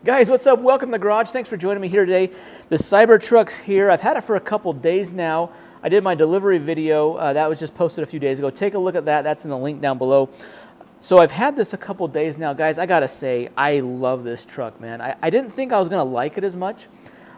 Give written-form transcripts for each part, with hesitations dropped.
Guys, what's up? Welcome to the garage. Thanks for joining me here today. The Cybertruck's here. I've had it for a couple days now. I did my delivery video. That was just posted a few days ago. Take a look at that. That's in the link down below. So I've had this a couple days now. Guys, I gotta say, I love this truck, man. I didn't think I was gonna like it as much.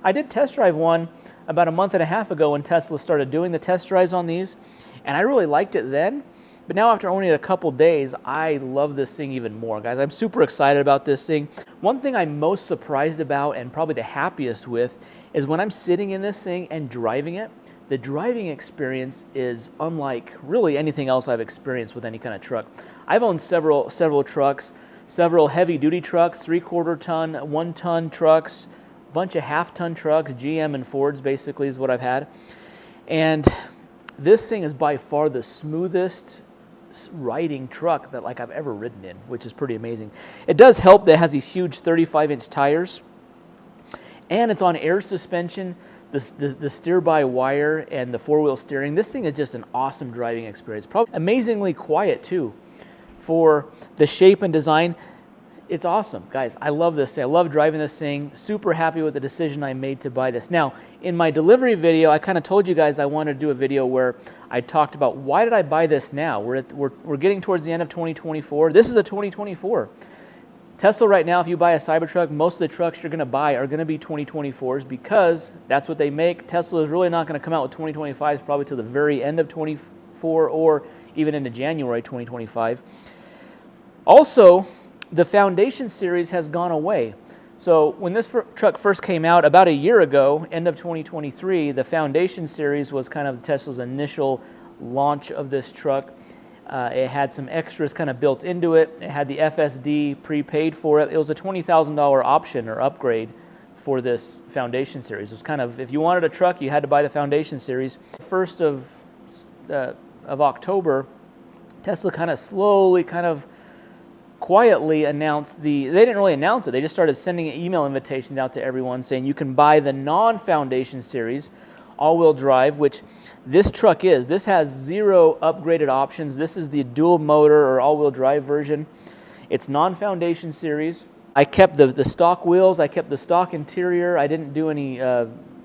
I did test drive one about a month and a half ago when Tesla started doing the test drives on these, and I really liked it then. But now after owning it a couple days, I love this thing even more, guys. I'm super excited about this thing. One thing I'm most surprised about and probably the happiest with is when I'm sitting in this thing and driving it, the driving experience is unlike really anything else I've experienced with any kind of truck. I've owned several trucks, several heavy-duty trucks, 3/4 ton, 1 ton trucks, a bunch of half-ton trucks, GM and Fords basically is what I've had. And this thing is by far the smoothest riding truck that I've ever ridden in, which is pretty amazing. It does help that it has these huge 35-inch tires, and it's on air suspension, the steer-by-wire and the four-wheel steering. This thing is just an awesome driving experience. Probably amazingly quiet too for the shape and design. It's awesome, guys. I love this thing. I love driving this thing. Super happy with the decision I made to buy this. Now, in my delivery video, I kind of told you guys I wanted to do a video where I talked about why did I buy this now? We're getting towards the end of 2024. This is a 2024. Tesla right now, if you buy a Cybertruck, most of the trucks you're going to buy are going to be 2024s because that's what they make. Tesla is really not going to come out with 2025s probably to the very end of 24 or even into January 2025. Also, the Foundation series has gone away. So when this truck first came out about a year ago, end of 2023, the Foundation series was kind of Tesla's initial launch of this truck. It had some extras kind of built into it. It had the FSD prepaid for it. It was a $20,000 option or upgrade for this Foundation series. It was kind of, if you wanted a truck, you had to buy the Foundation series. 1st of October, Tesla kind of slowly, quietly announced they didn't really announce it, they just started sending email invitations out to everyone saying you can buy the non-Foundation series all-wheel drive, which this truck is. This has 0 upgraded options. This is the dual motor or all-wheel drive version. It's non-Foundation series. I kept the stock wheels, I kept the stock interior, I didn't do any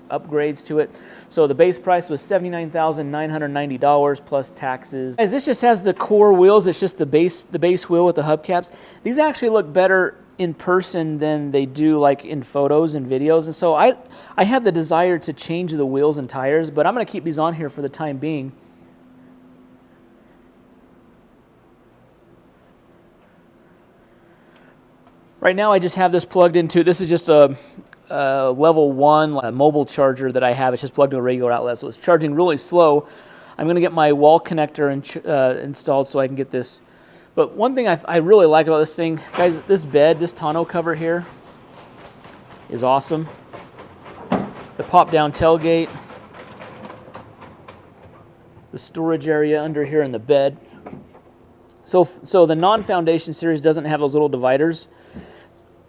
upgrades to it. So the base price was $79,990 plus taxes. Guys, this just has the core wheels. It's just the base wheel with the hubcaps. These actually look better in person than they do in photos and videos. And so I have the desire to change the wheels and tires, but I'm going to keep these on here for the time being. Right now I just have this plugged into, this is just a level 1 mobile charger that I have. It's just plugged into a regular outlet, so it's charging really slow. I'm going to get my wall connector installed so I can get this. But one thing I really like about this thing, guys, this bed, this tonneau cover here is awesome. The pop-down tailgate, the storage area under here in the bed. So the non-Foundation series doesn't have those little dividers.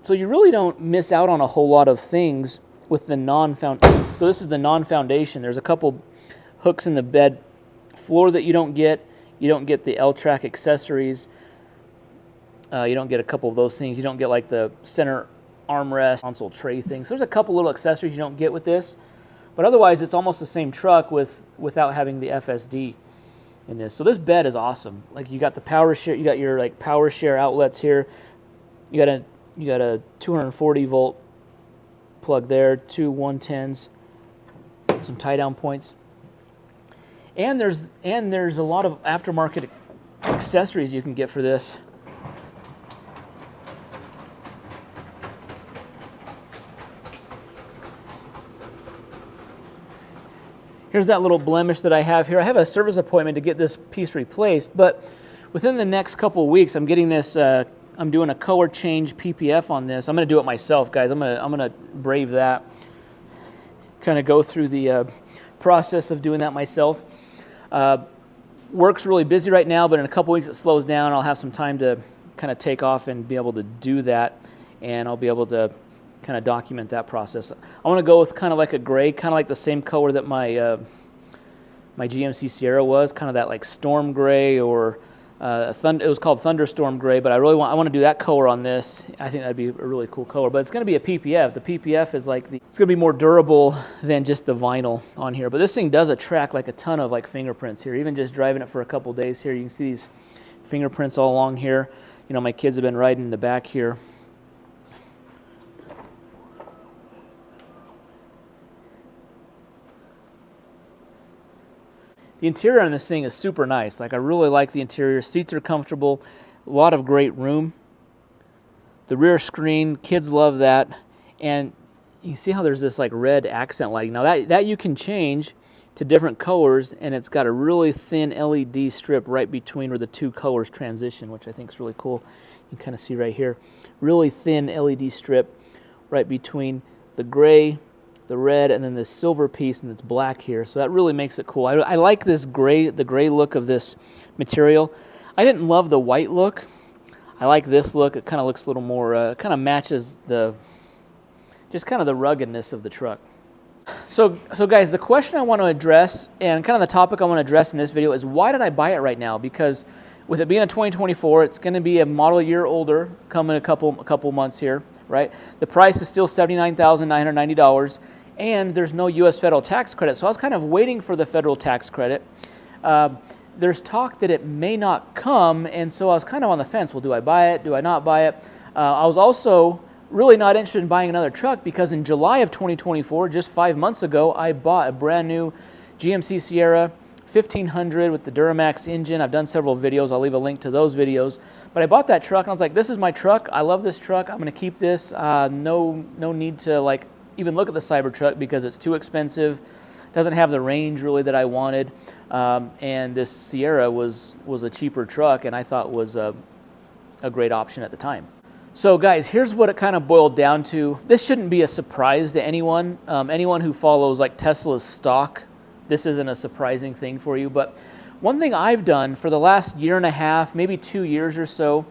So you really don't miss out on a whole lot of things with the non-Foundation. So this is the non-Foundation. There's a couple hooks in the bed floor that you don't get. You don't get the L-track accessories. You don't get a couple of those things. You don't get the center armrest, console tray things. So there's a couple little accessories you don't get with this. But otherwise, it's almost the same truck without having the FSD in this. So this bed is awesome. You got the power share. You got your power share outlets here. You got a 240 volt plug there, 2 110s, some tie down points, and there's a lot of aftermarket accessories you can get for this. Here's that little blemish that I have here. I have a service appointment to get this piece replaced, but within the next couple of weeks, I'm getting this. I'm doing a color change PPF on this. I'm going to do it myself, guys. I'm going to brave that. Kind of go through the process of doing that myself. Work's really busy right now, but in a couple weeks it slows down. I'll have some time to kind of take off and be able to do that, and I'll be able to kind of document that process. I want to go with kind of a gray, kind of like the same color that my GMC Sierra was, kind of that storm gray or It was called Thunderstorm Gray, but I want to do that color on this. I think that'd be a really cool color, but it's going to be a PPF. The PPF is like it's going to be more durable than just the vinyl on here. But this thing does attract like a ton of like fingerprints here. Even just driving it for a couple days here, you can see these fingerprints all along here. You know, my kids have been riding in the back here. The interior on this thing is super nice. Like, I really like the interior. Seats are comfortable. A lot of great room. The rear screen, kids love that. And you see how there's this like red accent lighting. Now that you can change to different colors, and it's got a really thin LED strip right between where the two colors transition, which I think is really cool. You can kind of see right here. Really thin LED strip right between the gray, the red, and then this silver piece, and it's black here. So that really makes it cool. I like this gray, the gray look of this material. I didn't love the white look. I like this look. It kind of looks a little more, kind of matches just kind of the ruggedness of the truck. So guys, the question I want to address, and kind of the topic I want to address in this video, is why did I buy it right now? Because with it being a 2024, it's going to be a model year older, coming a couple months here, right? The price is still $79,990. And there's no U.S. federal tax credit. So I was kind of waiting for the federal tax credit. There's talk that it may not come, and so I was kind of on the fence. Well, do I buy it? Do I not buy it? I was also really not interested in buying another truck because in July of 2024, just 5 months ago, I bought a brand new GMC Sierra 1500 with the Duramax engine. I've done several videos. I'll leave a link to those videos. But I bought that truck, and I was like, this is my truck. I love this truck. I'm going to keep this. No need to like even look at the Cybertruck because it's too expensive. Doesn't have the range really that I wanted, and this Sierra was a cheaper truck, and I thought was a great option at the time. So guys, here's what it kind of boiled down to. This shouldn't be a surprise to anyone. Anyone who follows like Tesla's stock, this isn't a surprising thing for you. But one thing I've done for the last year and a half, maybe 2 years or so,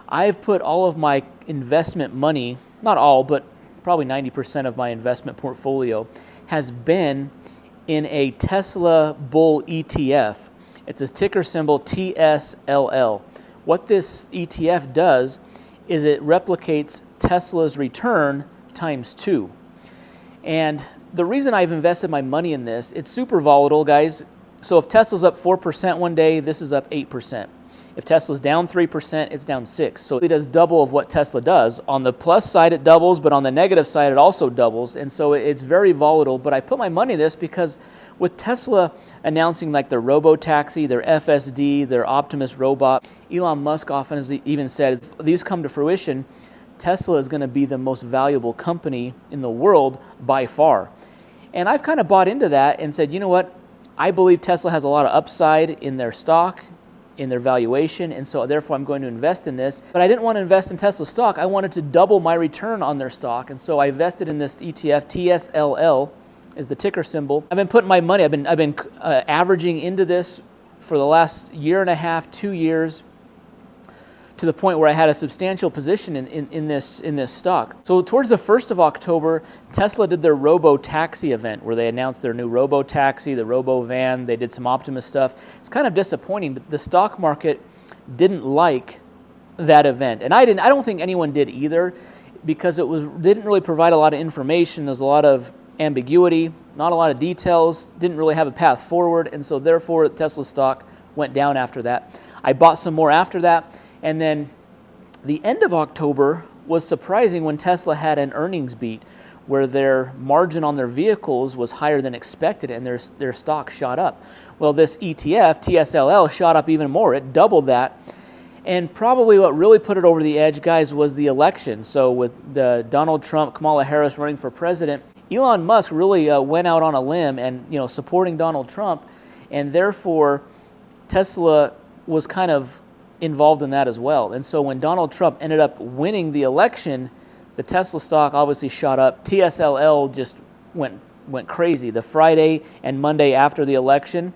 I've put all of my investment money, not all, but probably 90% of my investment portfolio has been in a Tesla Bull ETF. It's a ticker symbol TSLL. What this ETF does is it replicates Tesla's return times 2. And the reason I've invested my money in this, it's super volatile, guys. So if Tesla's up 4% one day, this is up 8%. If Tesla's down 3%, it's down 6%. So it does double of what Tesla does. On the plus side, it doubles, but on the negative side, it also doubles. And so it's very volatile. But I put my money in this because with Tesla announcing like their robo-taxi, their FSD, their Optimus robot, Elon Musk often has even said, if these come to fruition, Tesla is going to be the most valuable company in the world by far. And I've kind of bought into that and said, you know what? I believe Tesla has a lot of upside in their stock, in their valuation, and so therefore I'm going to invest in this. But I didn't want to invest in Tesla stock. I wanted to double my return on their stock, and so I invested in this ETF. TSLL is the ticker symbol. I've been putting my money, I've been averaging into this for the last year and a half, 2 years, to the point where I had a substantial position in this stock. So towards the 1st of October, Tesla did their robo-taxi event where they announced their new robo-taxi, the robo-van. They did some Optimus stuff. It's kind of disappointing. The stock market didn't like that event. And I don't think anyone did either, because didn't really provide a lot of information. There's a lot of ambiguity, not a lot of details, didn't really have a path forward, and so therefore Tesla stock went down after that. I bought some more after that. And then the end of October was surprising when Tesla had an earnings beat where their margin on their vehicles was higher than expected and their stock shot up. Well, this ETF, TSLL, shot up even more. It doubled that. And probably what really put it over the edge, guys, was the election. So with Donald Trump, Kamala Harris running for president, Elon Musk really went out on a limb and supporting Donald Trump, and therefore Tesla was kind of involved in that as well. And so when Donald Trump ended up winning the election, the Tesla stock obviously shot up. TSLL just went crazy. The Friday and Monday after the election,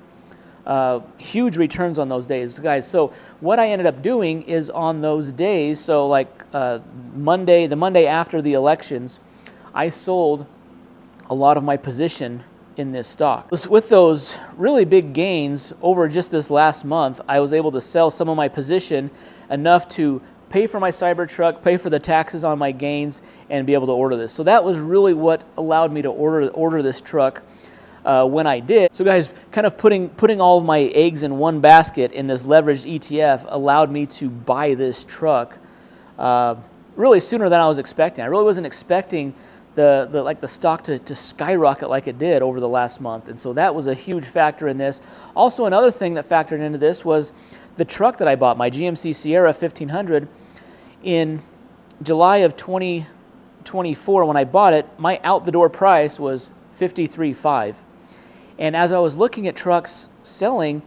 huge returns on those days, guys. So what I ended up doing is on those days, so like the Monday after the elections, I sold a lot of my position in this stock. With those really big gains over just this last month, I was able to sell some of my position enough to pay for my Cybertruck, pay for the taxes on my gains, and be able to order this. So that was really what allowed me to order this truck when I did. So guys, kind of putting all of my eggs in one basket in this leveraged ETF allowed me to buy this truck really sooner than I was expecting. I really wasn't expecting the stock to skyrocket like it did over the last month, and so that was a huge factor in this. Also, another thing that factored into this was the truck that I bought, my GMC Sierra 1500. In July of 2024, when I bought it, my out-the-door price was $53,500. And as I was looking at trucks selling,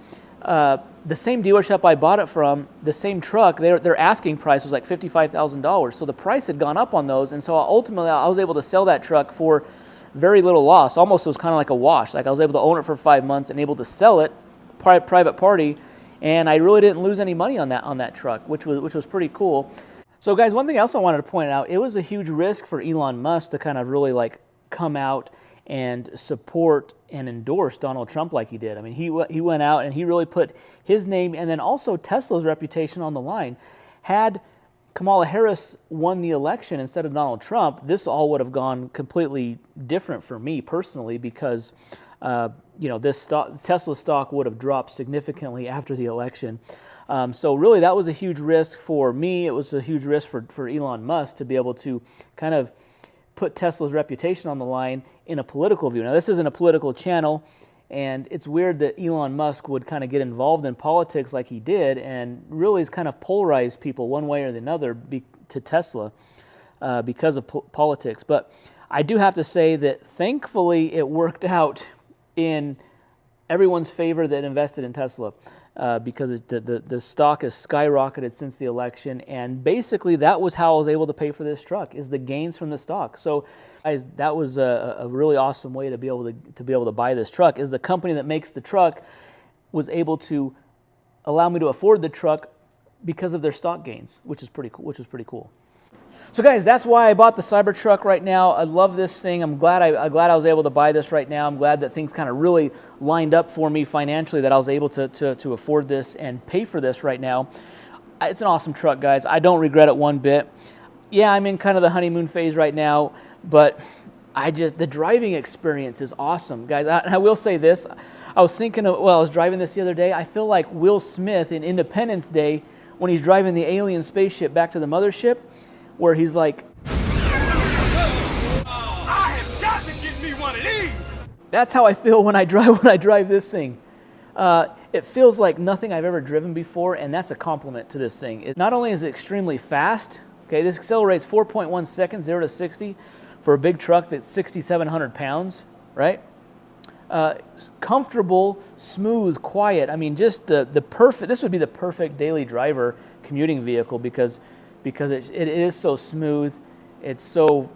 the same dealership I bought it from, the same truck, their asking price was like $55,000. So the price had gone up on those, and so ultimately I was able to sell that truck for very little loss. Almost, it was kind of like a wash. Like I was able to own it for 5 months and able to sell it private party, and I really didn't lose any money on that truck, which was pretty cool. So guys, one thing else I wanted to point out, it was a huge risk for Elon Musk to kind of really like come out and support and endorse Donald Trump like he did. I mean, he went out and he really put his name and then also Tesla's reputation on the line. Had Kamala Harris won the election instead of Donald Trump, this all would have gone completely different for me personally, because Tesla stock would have dropped significantly after the election. So really that was a huge risk for me. It was a huge risk for Elon Musk to be able to kind of put Tesla's reputation on the line in a political view. Now, this isn't a political channel, and it's weird that Elon Musk would kind of get involved in politics like he did and really has kind of polarized people one way or another to Tesla because of politics. But I do have to say that thankfully it worked out in everyone's favor that invested in Tesla. Because the stock has skyrocketed since the election, and basically that was how I was able to pay for this truck, is the gains from the stock. So guys, that was a really awesome way to be able to buy this truck, is the company that makes the truck was able to allow me to afford the truck because of their stock gains, which was pretty cool. So guys, that's why I bought the Cybertruck right now. I love this thing. I'm glad I was able to buy this right now. I'm glad that things kind of really lined up for me financially, that I was able to afford this and pay for this right now. It's an awesome truck, guys. I don't regret it one bit. Yeah, I'm in kind of the honeymoon phase right now, but the driving experience is awesome, guys. I will say this. I was thinking I was driving this the other day. I feel like Will Smith in Independence Day when he's driving the alien spaceship back to the mothership, where he's like, I have got to get me one of these. That's how I feel when I drive this thing. It feels like nothing I've ever driven before, and that's a compliment to this thing. Not only is it extremely fast, okay, this accelerates 4.1 seconds, 0 to 60, for a big truck that's 6,700 pounds, right? Comfortable, smooth, quiet. I mean, just this would be the perfect daily driver commuting vehicle because it is so smooth. It's so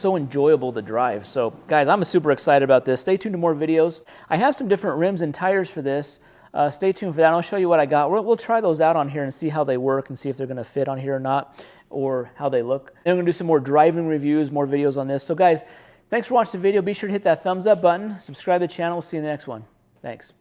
enjoyable to drive. So guys, I'm super excited about this. Stay tuned to more videos. I have some different rims and tires for this. Stay tuned for that. I'll show you what I got. We'll try those out on here and see how they work and see if they're going to fit on here or not, or how they look. Then I'm going to do some more driving reviews, more videos on this. So guys, thanks for watching the video. Be sure to hit that thumbs up button. Subscribe to the channel. We'll see you in the next one. Thanks.